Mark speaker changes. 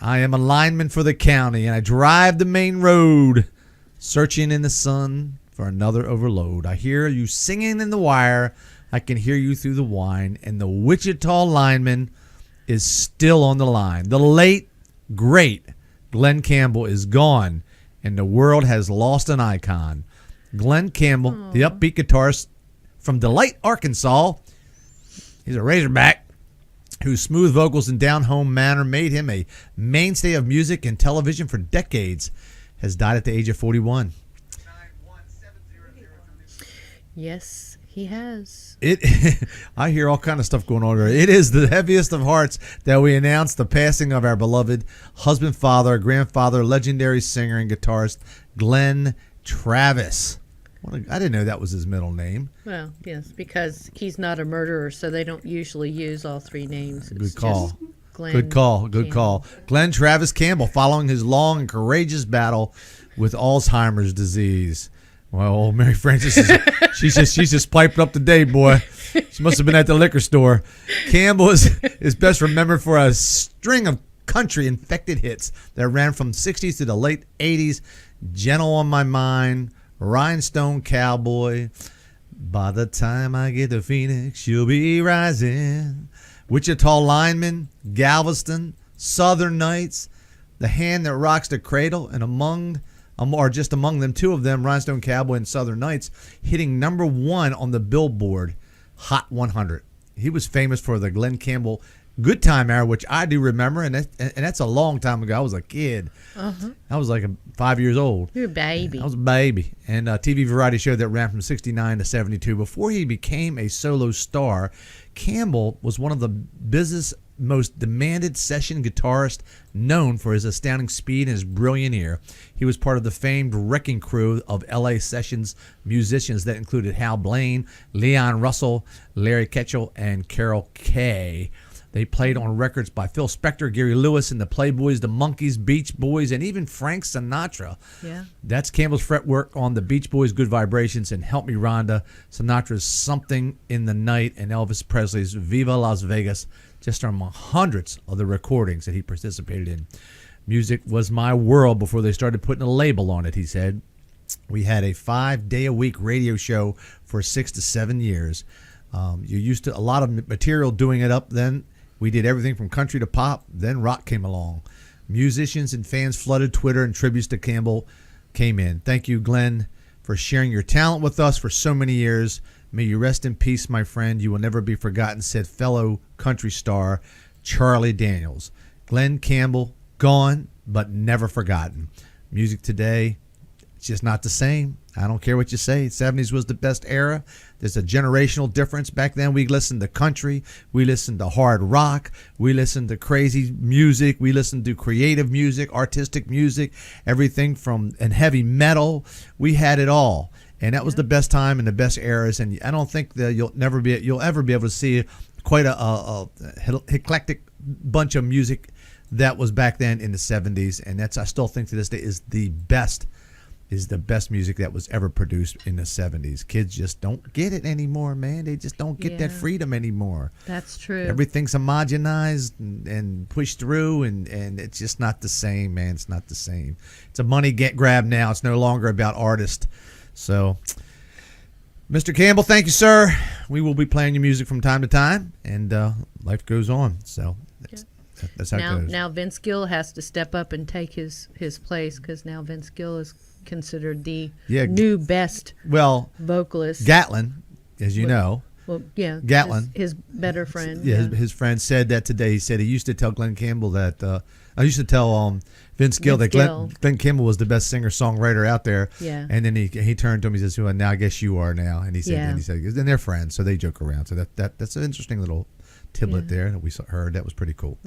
Speaker 1: I am a lineman for the county, and I drive the main road, searching in the sun for another overload. I hear you singing in the wire. I can hear you through the wine, and the Wichita lineman is still on the line. The late, great Glen Campbell is gone, and the world has lost an icon. Glen Campbell, the upbeat guitarist from Delight, Arkansas. He's a Razorback whose smooth vocals and down-home manner made him a mainstay of music and television for decades, has died at the age of 41.
Speaker 2: Yes, he has.
Speaker 1: I hear all kind of stuff going on there. It is the heaviest of hearts that we announce the passing of our beloved husband, father, grandfather, legendary singer and guitarist, Glen Travis. I didn't know that was his middle name.
Speaker 2: Well, yes, because he's not a murderer, so they don't usually use all three names.
Speaker 1: Good call.
Speaker 2: Glen
Speaker 1: Good call. Good
Speaker 2: Campbell.
Speaker 1: call. Glen Travis Campbell, following his long and courageous battle with Alzheimer's disease. Well, old Mary Frances, she's just piped up today, boy. She must have been at the liquor store. Campbell is best remembered for a string of country infected hits that ran from 60s to the late 80s. Gentle on My Mind, Rhinestone Cowboy, By the Time I Get to Phoenix, You'll Be Rising, Wichita Lineman, Galveston, Southern Nights, The Hand That Rocks the Cradle, and among them, two of them, Rhinestone Cowboy and Southern Nights, hitting #1 on the Billboard Hot 100. He was famous for the Glen Campbell Good Time era, which I do remember, and that's a long time ago. I was a kid. I was like 5 years old.
Speaker 2: You're a baby.
Speaker 1: I was a baby. And a TV variety show that ran from 69 to 72. Before he became a solo star, Campbell was one of the business most demanded session guitarist, known for his astounding speed and his brilliant ear. He was part of the famed wrecking crew of LA sessions musicians that included Hal Blaine, Leon Russell, Larry Ketchell, and Carol Kay. They played on records by Phil Spector, Gary Lewis, and the Playboys, the Monkees, Beach Boys, and even Frank Sinatra.
Speaker 2: Yeah.
Speaker 1: That's Campbell's fretwork on the Beach Boys' Good Vibrations and Help Me Rhonda, Sinatra's Something in the Night, and Elvis Presley's Viva Las Vegas, just among hundreds of the recordings that he participated in. Music was my world before they started putting a label on it, he said. We had a 5-day-a-week radio show for 6 to 7 years. You used to a lot of material doing it up then. We did everything from country to pop. Then rock came along. Musicians and fans flooded Twitter, and tributes to Campbell came in. Thank you, Glen, for sharing your talent with us for so many years. May you rest in peace, my friend. You will never be forgotten, said fellow country star Charlie Daniels. Glen Campbell, gone but never forgotten. Music today, it's just not the same. I don't care what you say. 70s was the best era. There's a generational difference. Back then, we listened to country. We listened to hard rock. We listened to crazy music. We listened to creative music, artistic music, everything from and heavy metal. We had it all. And that was the best time and the best eras. And I don't think that you'll ever be able to see quite a eclectic bunch of music that was back then in the 70s. And I still think to this day is the best music that was ever produced in the 70s. Kids just don't get it anymore, man. They just don't get that freedom anymore.
Speaker 2: That's true.
Speaker 1: Everything's homogenized and pushed through, and it's just not the same, man. It's not the same. It's a money grab now. It's no longer about artists. So, Mr. Campbell, thank you, sir. We will be playing your music from time to time, and life goes on. So that's how it goes.
Speaker 2: Now Vince Gill has to step up and take his place, because now Vince Gill is considered the new best vocalist.
Speaker 1: Gatlin, as you know.
Speaker 2: Well, yeah.
Speaker 1: Gatlin.
Speaker 2: His better friend.
Speaker 1: His friend said that today. He said he used to tell Glen Campbell that, I used to tell Vince Gill that Glen Campbell was the best singer-songwriter out there. Yeah. And then he turned to him, he says, well, now I guess you are now. And he said, and they're friends, so they joke around. So that's an interesting little tidbit there that we heard. That was pretty cool.